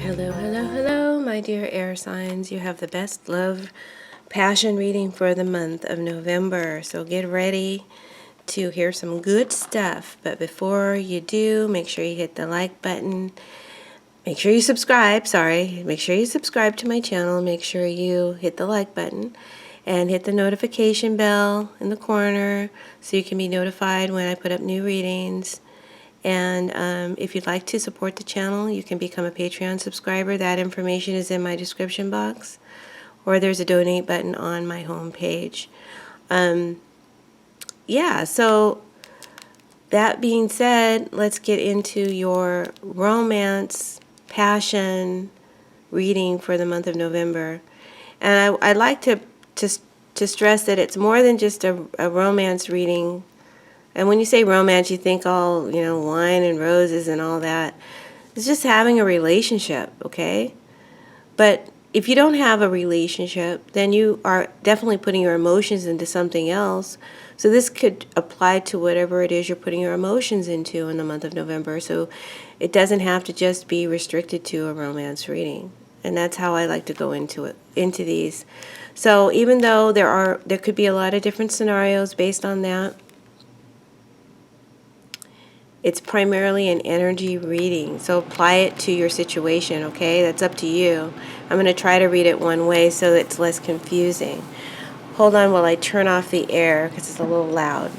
Hello, hello, hello, my dear air signs. You have the best love passion reading for the month of November. So get ready to hear some good stuff. But before you do, make sure you hit the like button. Make sure you subscribe. Make sure you subscribe to my channel. Make sure you hit the like button and hit the notification bell in the corner so you can be notified when I put up new readings. And if you'd like to support the channel, you can become a Patreon subscriber. That information is in my description box, or there's a donate button on my home page. Yeah, so that being said, let's get into your romance, passion reading for the month of November. And I'd like to stress that it's more than just a romance reading. And when you say romance, you think all, wine and roses and all that. It's just having a relationship, okay? But if you don't have a relationship, then you are definitely putting your emotions into something else. So this could apply to whatever it is you're putting your emotions into in the month of November. So it doesn't have to just be restricted to a romance reading. And that's how I like to go into these. So even though there could be a lot of different scenarios based on that, it's primarily an energy reading, so apply it to your situation, okay? That's up to you. I'm going to try to read it one way so it's less confusing. Hold on while I turn off the air because it's a little loud.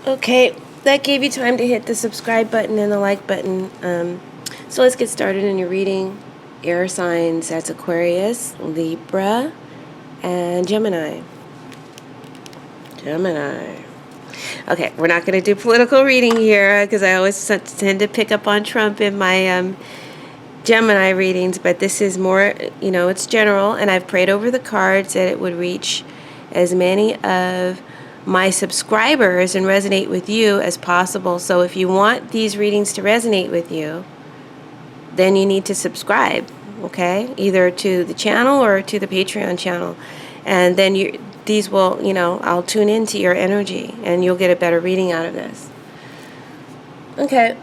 Okay, that gave you time to hit the subscribe button and the like button. So let's get started in your reading. Air signs, that's Aquarius, Libra, and Gemini. Okay, we're not going to do political reading here because I always tend to pick up on Trump in my Gemini readings, but this is more, it's general, and I've prayed over the cards that it would reach as many of my subscribers and resonate with you as possible. So if you want these readings to resonate with you, then you need to subscribe, okay? Either to the channel or to the Patreon channel. And then these will, I'll tune into your energy and you'll get a better reading out of this. Okay.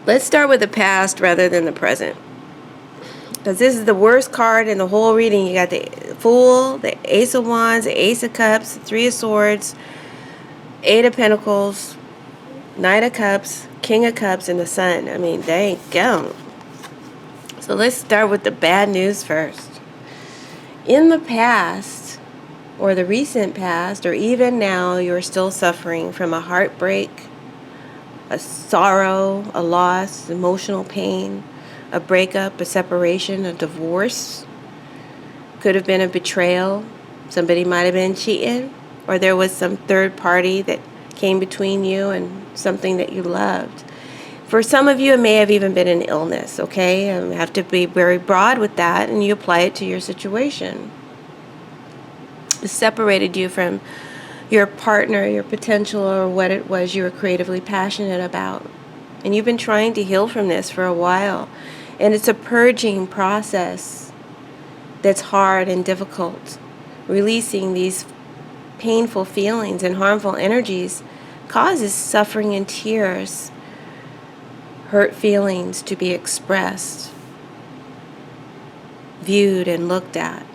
Let's start with the past rather than the present, because this is the worst card in the whole reading. You got the Fool, the Ace of Wands, the Ace of Cups, Three of Swords, Eight of Pentacles, Knight of Cups, King of Cups, and the Sun. I mean, dang go. So let's start with the bad news first. In the past, or the recent past, or even now, you're still suffering from a heartbreak, a sorrow, a loss, emotional pain, a breakup, a separation, a divorce. Could have been a betrayal. Somebody might have been cheating, or there was some third party that came between you and something that you loved. For some of you, it may have even been an illness, okay? You have to be very broad with that, and you apply it to your situation. It separated you from your partner, your potential, or what it was you were creatively passionate about. And you've been trying to heal from this for a while. And it's a purging process that's hard and difficult. Releasing these painful feelings and harmful energies causes suffering and tears, hurt feelings to be expressed, viewed, and looked at.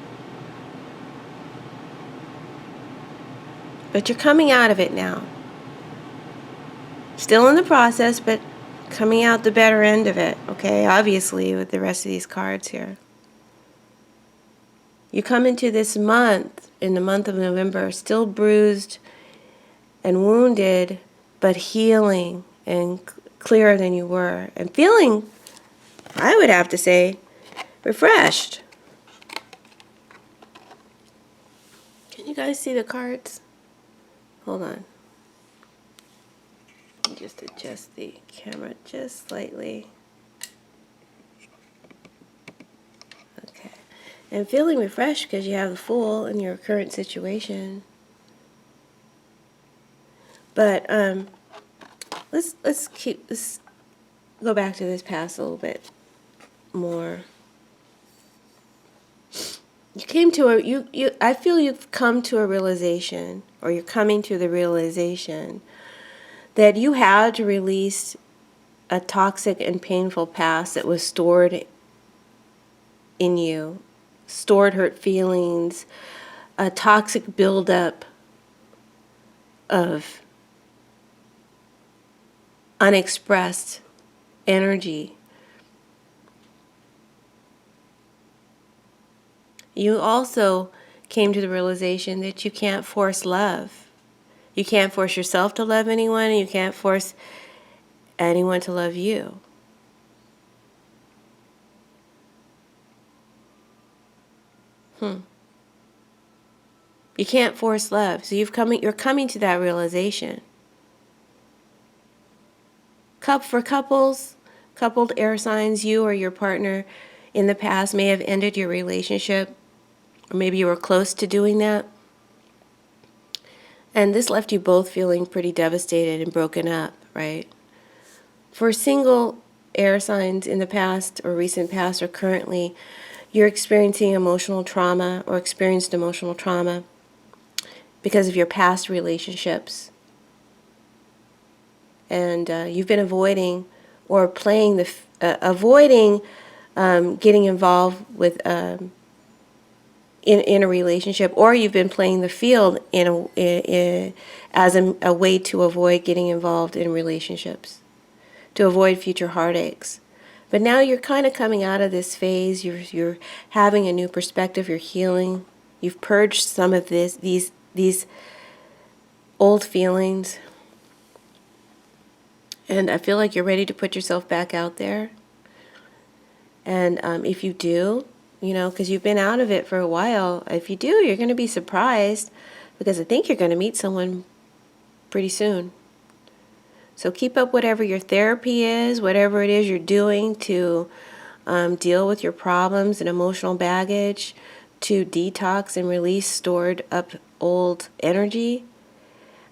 But you're coming out of it now. Still in the process, but coming out the better end of it, okay? Obviously, with the rest of these cards here. You come into this month, in the month of November, still bruised and wounded, but healing and clearer than you were. And feeling, I would have to say, refreshed. Can you guys see the cards? Hold on. Just adjust the camera just slightly. Okay. And feeling refreshed because you have the Fool in your current situation. But let's go back to this past a little bit more. You came to a you I feel you've come to a realization, or you're coming to the realization that you had to release a toxic and painful past that was stored in you, stored hurt feelings, a toxic buildup of unexpressed energy. You also came to the realization that you can't force love. You can't force yourself to love anyone, and you can't force anyone to love you. You can't force love. So you're coming to that realization. For couples, coupled air signs, you or your partner in the past may have ended your relationship, or maybe you were close to doing that. And this left you both feeling pretty devastated and broken up, right? For single air signs in the past or recent past or currently, you're experiencing emotional trauma or experienced emotional trauma because of your past relationships. And you've been avoiding or playing avoiding getting involved with in a relationship, or you've been playing the field as a way to avoid getting involved in relationships, to avoid future heartaches. But now you're kind of coming out of this phase. You're having a new perspective. You're healing. You've purged some of these old feelings, and I feel like you're ready to put yourself back out there. And if you do, because you've been out of it for a while, if you do, you're going to be surprised, because I think you're going to meet someone pretty soon. So keep up whatever your therapy is, whatever it is you're doing to deal with your problems and emotional baggage, to detox and release stored up old energy.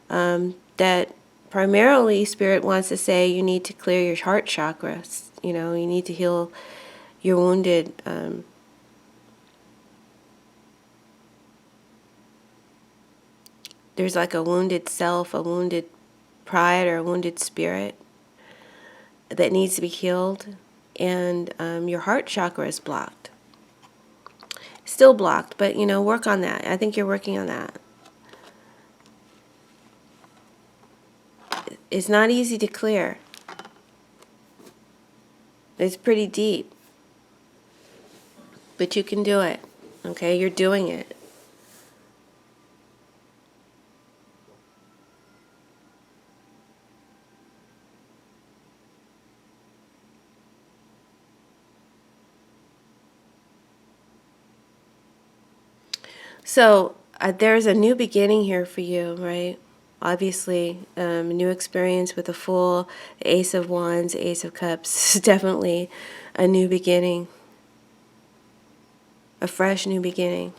That primarily Spirit wants to say you need to clear your heart chakra. You need to heal your wounded there's like a wounded self, a wounded pride, or a wounded spirit that needs to be healed, and your heart chakra is blocked. Still blocked, but work on that. I think you're working on that. It's not easy to clear. It's pretty deep, but you can do it. Okay, you're doing it. So there's a new beginning here for you, right? Obviously, a new experience with the Fool, the Ace of Wands, Ace of Cups. Definitely a new beginning, a fresh new beginning.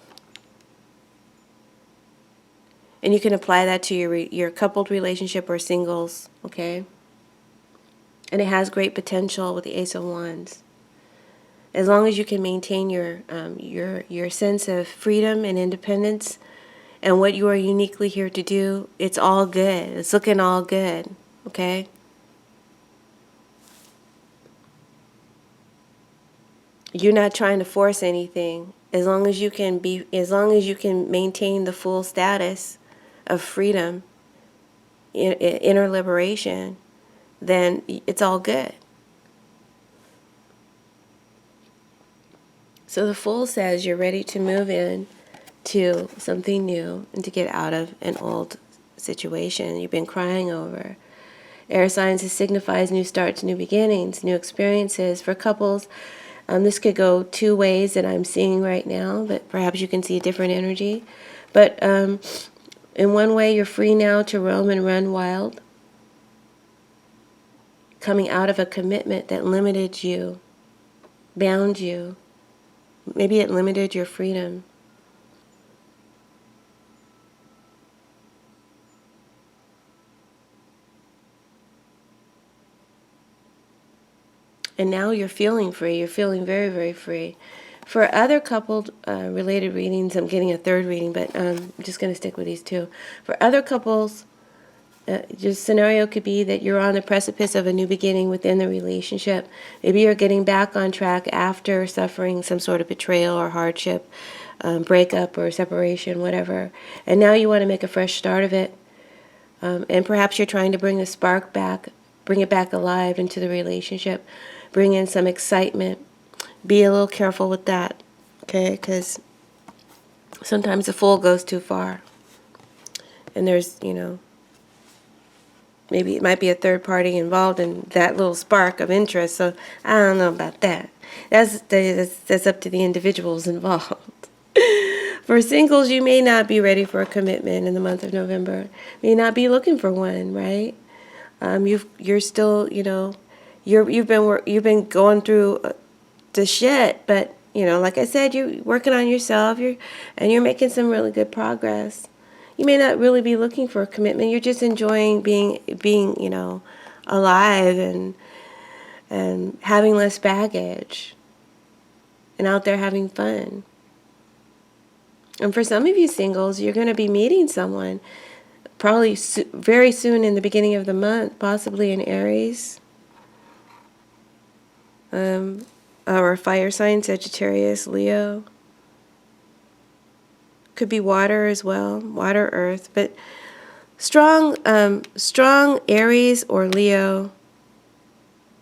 And you can apply that to your coupled relationship or singles, okay? And it has great potential with the Ace of Wands. As long as you can maintain your sense of freedom and independence and what you are uniquely here to do, it's all good. It's looking all good, okay? You're not trying to force anything. As long as you can maintain the full status of freedom, inner liberation, then it's all good. So the Fool says you're ready to move in to something new and to get out of an old situation you've been crying over. Air signs, it signifies new starts, new beginnings, new experiences. For couples, this could go two ways that I'm seeing right now, but perhaps you can see a different energy. But in one way, you're free now to roam and run wild, coming out of a commitment that limited you, bound you. Maybe it limited your freedom. And now you're feeling free. You're feeling very, very free. For other coupled related readings, I'm getting a third reading, but I'm just going to stick with these two. For other couples, just scenario could be that you're on the precipice of a new beginning within the relationship. Maybe you're getting back on track after suffering some sort of betrayal or hardship, breakup or separation, whatever. And now you want to make a fresh start of it. And perhaps you're trying to bring the spark back, bring it back alive into the relationship, bring in some excitement. Be a little careful with that, okay? Because sometimes the Fool goes too far. And there's, maybe it might be a third party involved in that little spark of interest. So I don't know about that. That's up to the individuals involved. For singles, you may not be ready for a commitment in the month of November. May not be looking for one, right? You're still, you've been going through the shit, but like I said, you're working on yourself. You're making some really good progress. You may not really be looking for a commitment. You're just enjoying being alive and having less baggage and out there having fun. And for some of you singles, you're going to be meeting someone probably very soon in the beginning of the month, possibly in Aries, or fire sign, Sagittarius, Leo. Could be water as well, water, earth, but strong Aries or Leo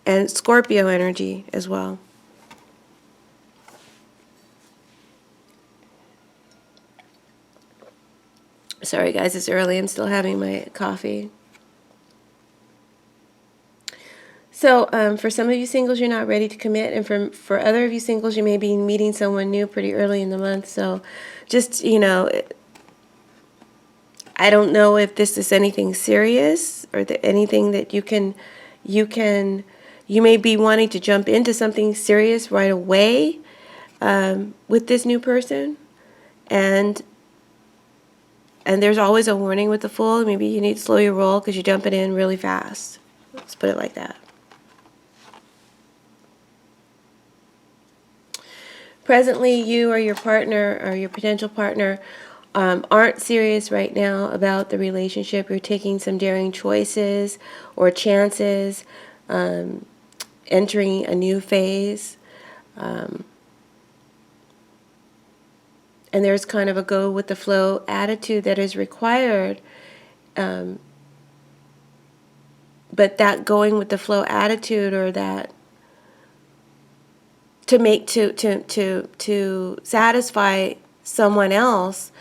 and Scorpio energy as well. Sorry guys, it's early. I'm still having my coffee. So for some of you singles, you're not ready to commit. And for other of you singles, you may be meeting someone new pretty early in the month. So just, I don't know if this is anything serious or anything that you may be wanting to jump into something serious right away with this new person. And there's always a warning with the Fool. Maybe you need to slow your roll because you're jumping in really fast. Let's put it like that. Presently, you or your partner or your potential partner aren't serious right now about the relationship. You're taking some daring choices or chances, entering a new phase. And there's kind of a go with the flow attitude that is required. But that going with the flow attitude, or that to satisfy someone else,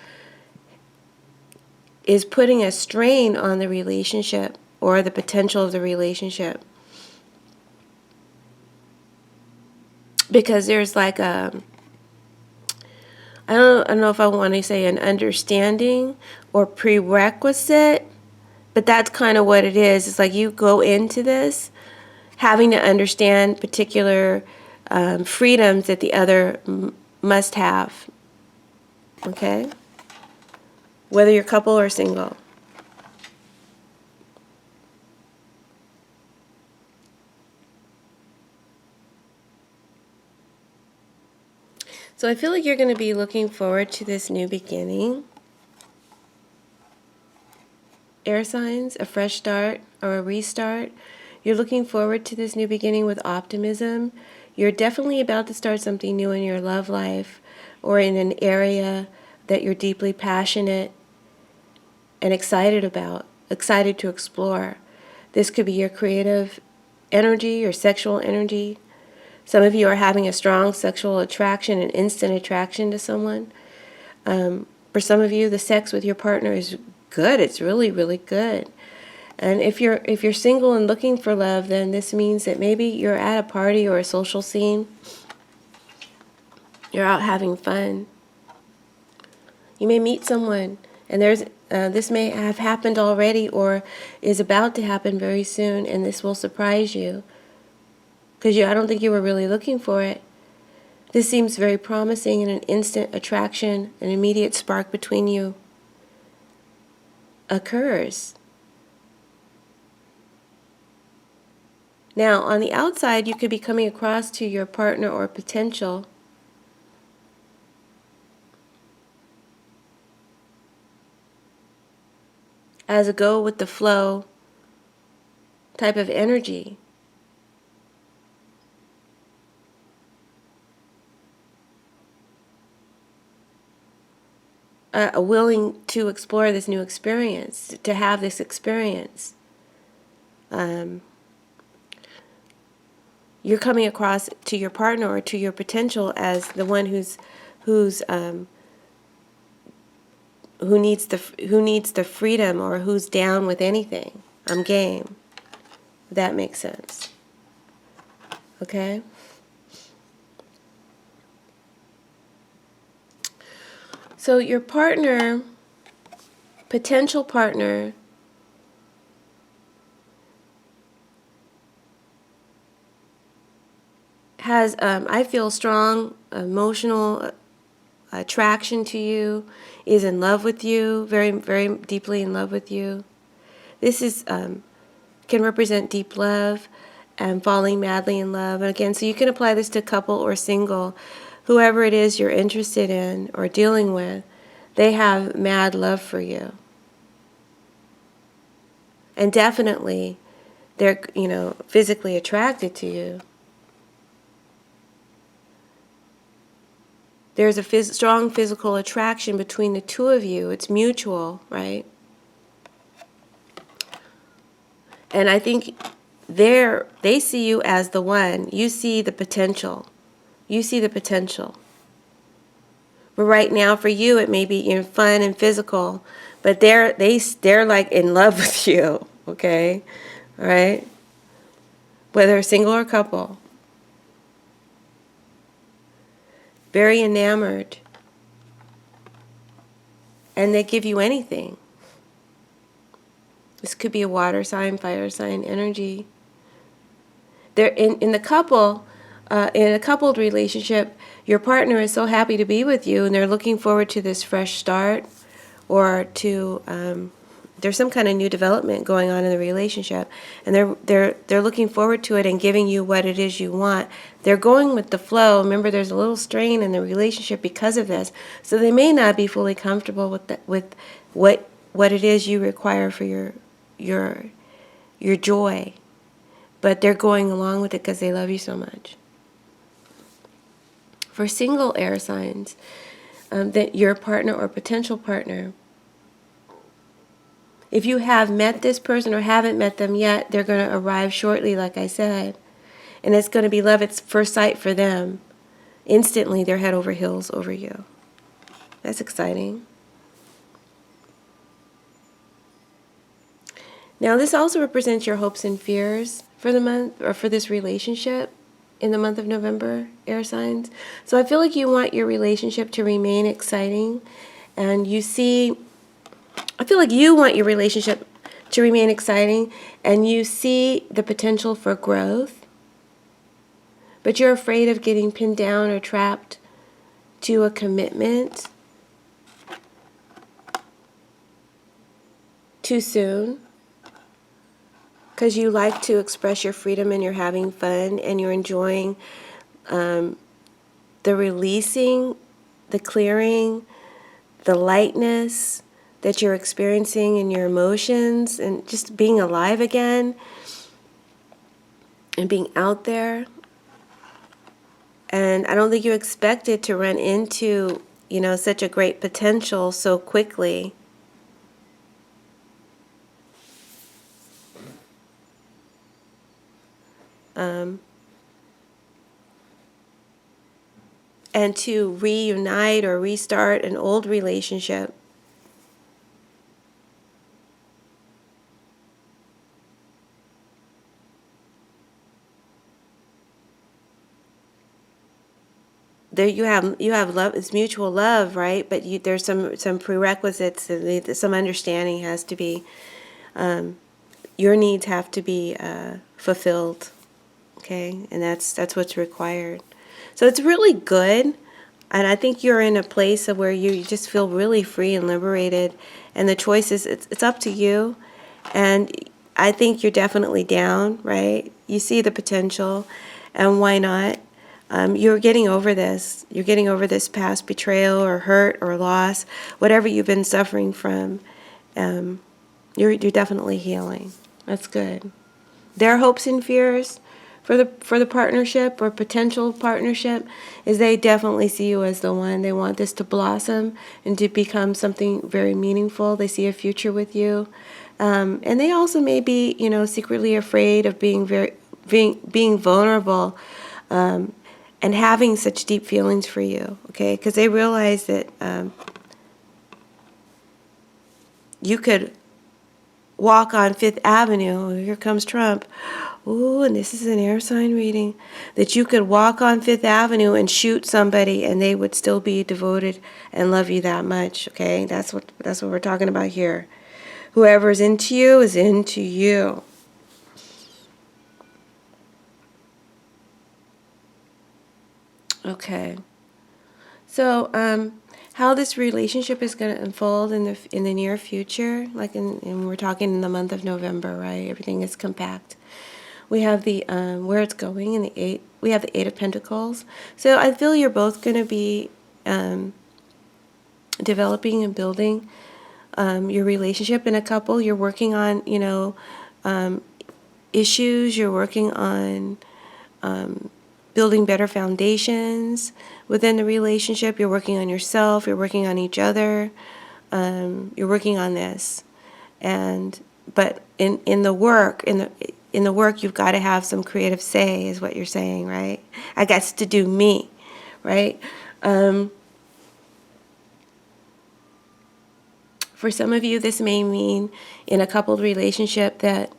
is putting a strain on the relationship or the potential of the relationship. Because there's like I don't know if I want to say an understanding or prerequisite, but that's kind of what it is. It's like you go into this having to understand particular freedoms that the other must have. Okay? Whether you're couple or single. So I feel like you're going to be looking forward to this new beginning. Air signs, a fresh start or a restart. You're looking forward to this new beginning with optimism. You're definitely about to start something new in your love life or in an area that you're deeply passionate and excited about, excited to explore. This could be your creative energy, your sexual energy. Some of you are having a strong sexual attraction, an instant attraction to someone. For some of you, the sex with your partner is good. It's really, really good. And if you're single and looking for love, then this means that maybe you're at a party or a social scene. You're out having fun. You may meet someone, and this may have happened already or is about to happen very soon, and this will surprise you. Because I don't think you were really looking for it. This seems very promising, and an instant attraction, an immediate spark between you occurs. Now, on the outside, you could be coming across to your partner or potential as a go with the flow type of energy. Willing to explore this new experience, to have this experience. You're coming across to your partner or to your potential as the one who's who needs the freedom, or who's down with anything. I'm game. If that makes sense. Okay? So your partner, potential partner, has, I feel, strong emotional attraction to you, is in love with you, very, very deeply in love with you. This is can represent deep love and falling madly in love. And again, so you can apply this to couple or single. Whoever it is you're interested in or dealing with, they have mad love for you. And definitely they're, physically attracted to you. There's a strong physical attraction between the two of you. It's mutual, right? And I think they see you as the one. You see the potential. You see the potential. But right now, for you, it may be fun and physical, but they're like in love with you. Okay, all right. Whether single or couple, very enamored, and they give you anything. This could be a water sign, fire sign energy. They're in the couple. In a coupled relationship, your partner is so happy to be with you, and they're looking forward to this fresh start, or to there's some kind of new development going on in the relationship, and they're looking forward to it and giving you what it is you want. They're going with the flow. Remember, there's a little strain in the relationship because of this, so they may not be fully comfortable with what it is you require for your joy, but they're going along with it because they love you so much. For single air signs, that your partner or potential partner, if you have met this person or haven't met them yet, they're going to arrive shortly, like I said. And it's going to be love at first sight for them. Instantly, they're head over heels over you. That's exciting. Now, this also represents your hopes and fears for the month, or for this relationship in the month of November, air signs. So I feel like you want your relationship to remain exciting, and I feel like you want your relationship to remain exciting, and you see the potential for growth, but you're afraid of getting pinned down or trapped to a commitment too soon, because you like to express your freedom and you're having fun and you're enjoying the releasing, the clearing, the lightness that you're experiencing in your emotions, and just being alive again and being out there. And I don't think you expected to run into, such a great potential so quickly. And to reunite or restart an old relationship. There you have love. It's mutual love, right? But there's some prerequisites. Some understanding has to be. Your needs have to be fulfilled. Okay, and that's what's required. So it's really good, and I think you're in a place of where you just feel really free and liberated, and the choices, it's up to you. And I think you're definitely down, right? You see the potential, and why not? You're getting over this. You're getting over this past betrayal or hurt or loss, whatever you've been suffering from. You're definitely healing. That's good. Their hopes and fears for the partnership or potential partnership is they definitely see you as the one. They want this to blossom and to become something very meaningful. They see a future with you. And they also may be, secretly afraid of being vulnerable, and having such deep feelings for you, okay? Because they realize that you could walk on Fifth Avenue. Here comes Trump. Ooh, and this is an air sign reading. That you could walk on Fifth Avenue and shoot somebody and they would still be devoted and love you that much, okay? That's what we're talking about here. Whoever's into you is into you. Okay. So, how this relationship is going to unfold in the near future, like and we're talking in the month of November, right? Everything is compact. We have the where it's going in the 8. We have the 8 of Pentacles. So I feel you're both going to be developing and building your relationship in a couple. You're working on, issues. You're working on building better foundations within the relationship. You're working on yourself. You're working on each other. You're working on this, but in the work you've got to have some creative say, is what you're saying, right? I got to do me, right? For some of you, this may mean in a coupled relationship that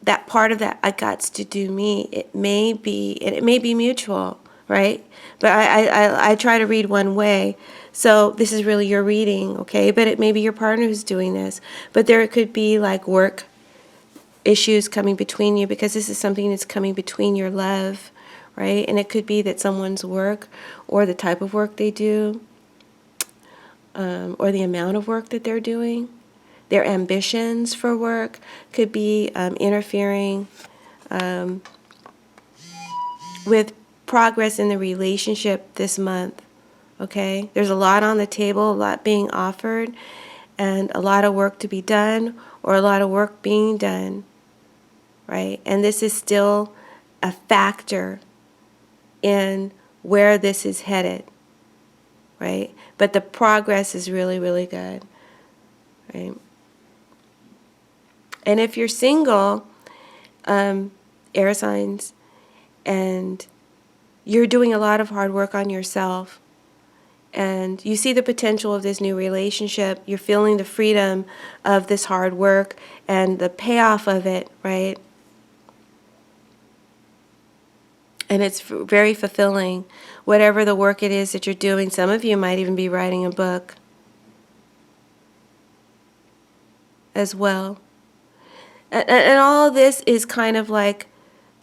that part of that I got to do me, it may be mutual, right? But I try to read one way. So this is really your reading, okay? But it may be your partner who's doing this. But there could be like work issues coming between you, because this is something that's coming between your love, right? And it could be that someone's work or the type of work they do, or the amount of work that they're doing, their ambitions for work could be interfering with progress in the relationship this month, okay? There's a lot on the table, a lot being offered, and a lot of work to be done, or a lot of work being done, right? And this is still a factor in where this is headed, right? But the progress is really, really good, right? And if you're single, air signs, and you're doing a lot of hard work on yourself, and you see the potential of this new relationship, you're feeling the freedom of this hard work and the payoff of it, right? And it's very fulfilling, whatever the work it is that you're doing. Some of you might even be writing a book as well. And all of this is kind of like,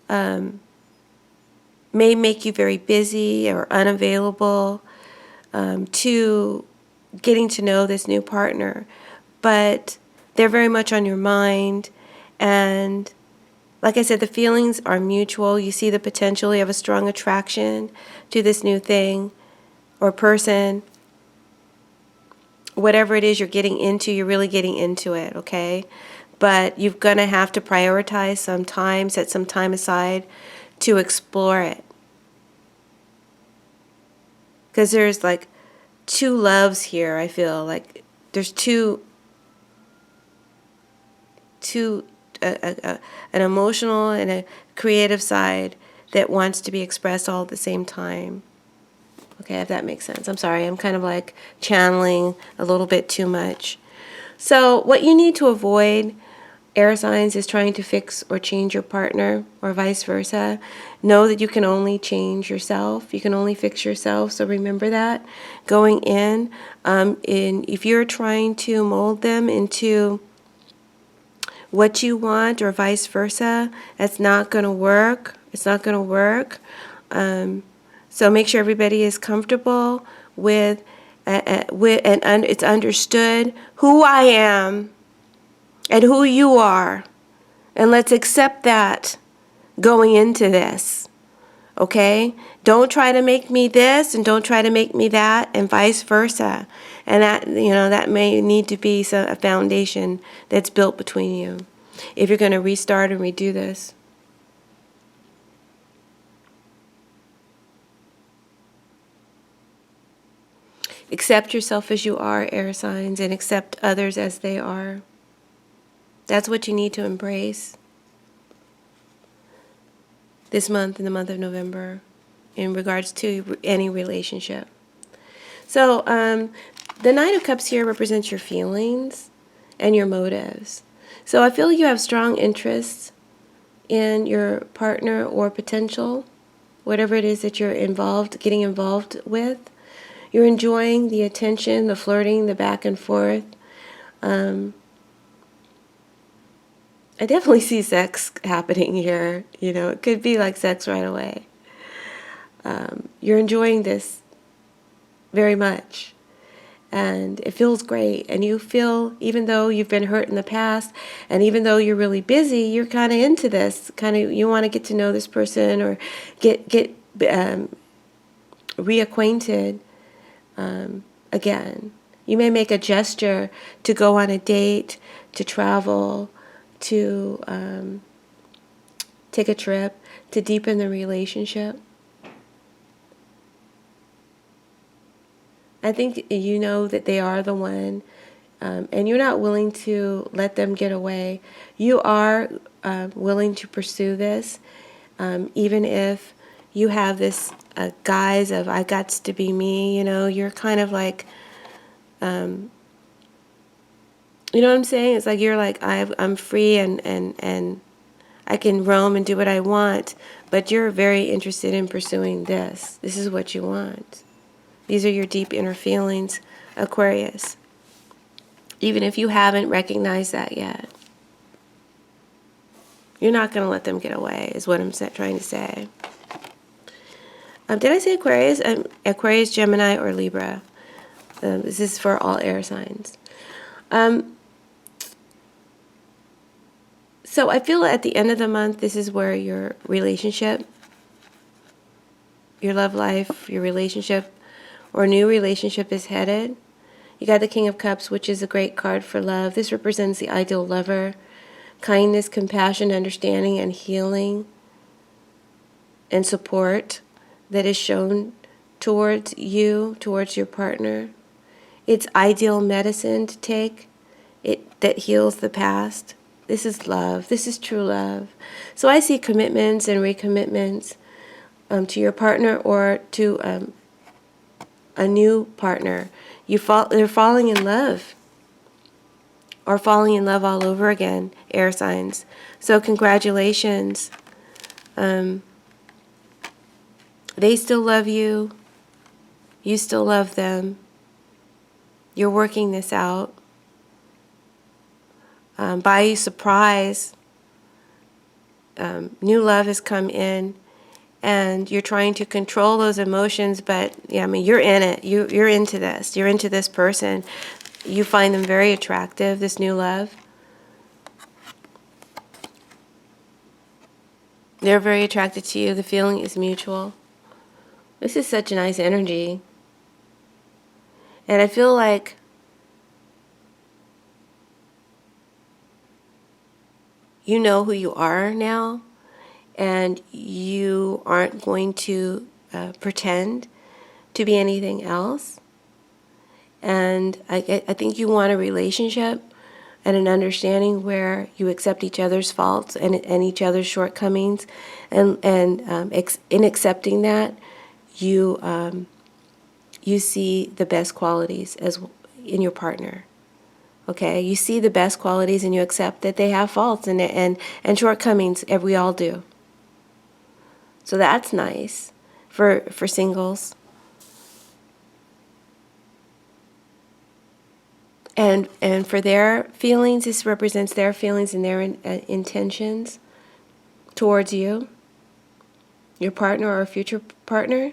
may make you very busy or unavailable to getting to know this new partner. But they're very much on your mind. And like I said, the feelings are mutual. You see the potential. You have a strong attraction to this new thing or person. Whatever it is you're getting into, you're really getting into it, okay? But you're going to have to prioritize some time, set some time aside to explore it. Because there's like 2 loves here, I feel. Like there's an emotional and a creative side that wants to be expressed all at the same time. Okay, if that makes sense. I'm sorry, I'm kind of like channeling a little bit too much. So what you need to avoid, air signs, is trying to fix or change your partner or vice versa. Know that you can only change yourself. You can only fix yourself. So remember that going in. If you're trying to mold them into what you want or vice versa, that's not going to work. It's not going to work. So make sure everybody is comfortable with and it's understood who I am and who you are. And let's accept that going into this. Okay? Don't try to make me this and don't try to make me that, and vice versa. And that may need to be a foundation that's built between you if you're going to restart and redo this. Accept yourself as you are, air signs, and accept others as they are. That's what you need to embrace this month, in the month of November, in regards to any relationship. So, the Nine of Cups here represents your feelings and your motives. So I feel you have strong interests in your partner or potential, whatever it is that you're getting involved with. You're enjoying the attention, the flirting, the back and forth. I definitely see sex happening here. It could be like sex right away. You're enjoying this very much. And it feels great. And you feel, even though you've been hurt in the past, and even though you're really busy, you're kind of into this. You want to get to know this person or get reacquainted again. You may make a gesture to go on a date, to travel, to take a trip, to deepen the relationship. I think you know that they are the one, and you're not willing to let them get away. You are willing to pursue this, even if you have this guise of, I got to be me, you're kind of like, you know what I'm saying? It's like you're like, I'm free and I can roam and do what I want, but you're very interested in pursuing this. This is what you want. These are your deep inner feelings, Aquarius, even if you haven't recognized that yet. You're not going to let them get away, is what I'm trying to say. Did I say Aquarius? Aquarius, Gemini, or Libra? This is for all air signs. So I feel at the end of the month, this is where your relationship, your love life, your relationship, or new relationship is headed. You got the King of Cups, which is a great card for love. This represents the ideal lover, kindness, compassion, understanding, and healing, and support that is shown towards you, towards your partner. It's ideal medicine to take that heals the past. This is love. This is true love. So I see commitments and recommitments to your partner or to a new partner. They're falling in love, or falling in love all over again, air signs. So congratulations. They still love you. You still love them. You're working this out. By surprise, new love has come in. And you're trying to control those emotions, but you're in it. You're into this. You're into this person. You find them very attractive, this new love. They're very attracted to you. The feeling is mutual. This is such a nice energy. And I feel like you know who you are now. And you aren't going to pretend to be anything else. And I think you want a relationship and an understanding where you accept each other's faults and each other's shortcomings. And in accepting that, you see the best qualities in your partner. Okay? You see the best qualities and you accept that they have faults and shortcomings, and we all do. So that's nice for singles. And for their feelings, this represents their feelings and their intentions towards you, your partner or future partner.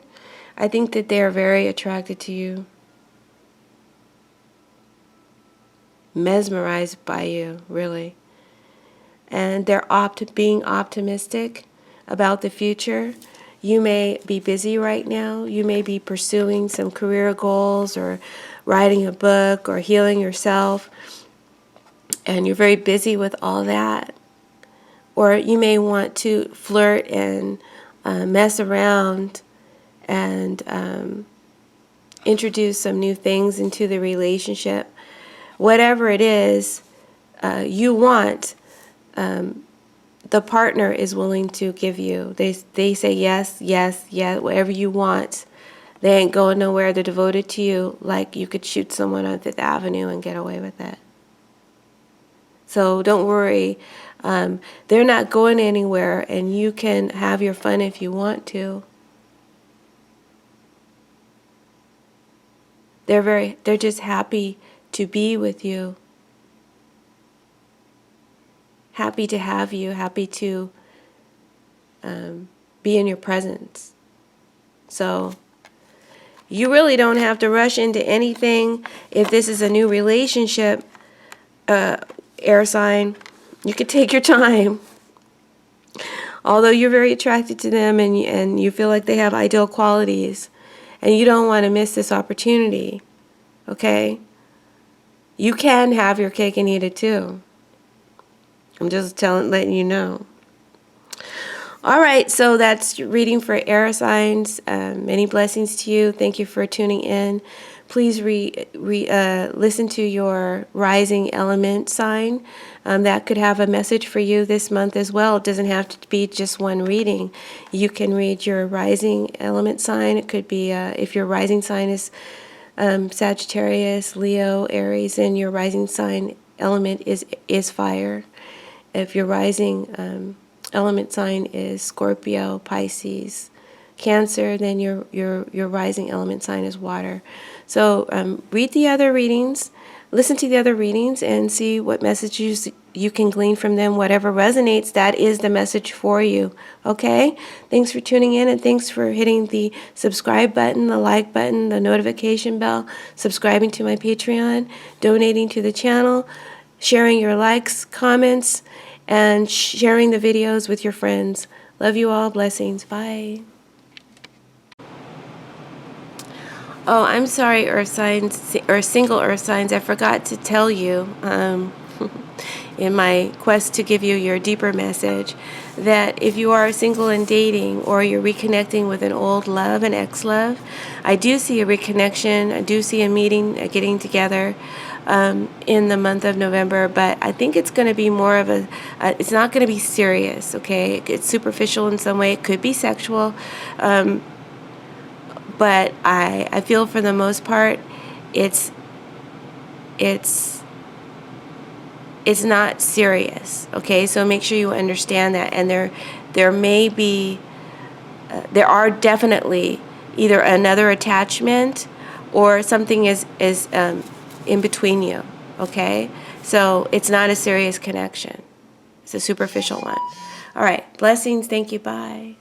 I think that they are very attracted to you, mesmerized by you, really. And they're being optimistic about the future. You may be busy right now. You may be pursuing some career goals or writing a book or healing yourself, and you're very busy with all that. Or you may want to flirt and mess around and introduce some new things into the relationship. Whatever it is you want, the partner is willing to give you. They say yes, yes, yes, whatever you want. They ain't going nowhere. They're devoted to you, like you could shoot someone on Fifth Avenue and get away with it. So don't worry. They're not going anywhere, and you can have your fun if you want to. They're just happy to be with you. Happy to have you, happy to be in your presence. So you really don't have to rush into anything. If this is a new relationship, air sign, you could take your time. Although you're very attracted to them and you feel like they have ideal qualities, and you don't want to miss this opportunity, okay? You can have your cake and eat it too. I'm just letting you know. All right, so that's reading for air signs. Many blessings to you. Thank you for tuning in. Please listen to your rising element sign. That could have a message for you this month as well. It doesn't have to be just one reading. You can read your rising element sign. It could be if your rising sign is Sagittarius, Leo, Aries, and your rising sign element is fire. If your rising element sign is Scorpio, Pisces, Cancer, then your rising element sign is water. So read the other readings, listen to the other readings, and see what messages you can glean from them. Whatever resonates, that is the message for you. Okay? Thanks for tuning in, and thanks for hitting the subscribe button, the like button, the notification bell, subscribing to my Patreon, donating to the channel, sharing your likes, comments, and sharing the videos with your friends. Love you all. Blessings. Bye. Oh, I'm sorry, Earth signs, or single Earth signs. I forgot to tell you in my quest to give you your deeper message that if you are single and dating, or you're reconnecting with an old love, an ex-love, I do see a reconnection. I do see a meeting, a getting together in the month of November, but I think it's going to be more of it's not going to be serious, okay? It's superficial in some way. It could be sexual, but I feel for the most part it's not serious, okay? So make sure you understand that. And there may be there are definitely either another attachment or something is in between you, okay? So it's not a serious connection. It's a superficial one. All right, blessings. Thank you. Bye.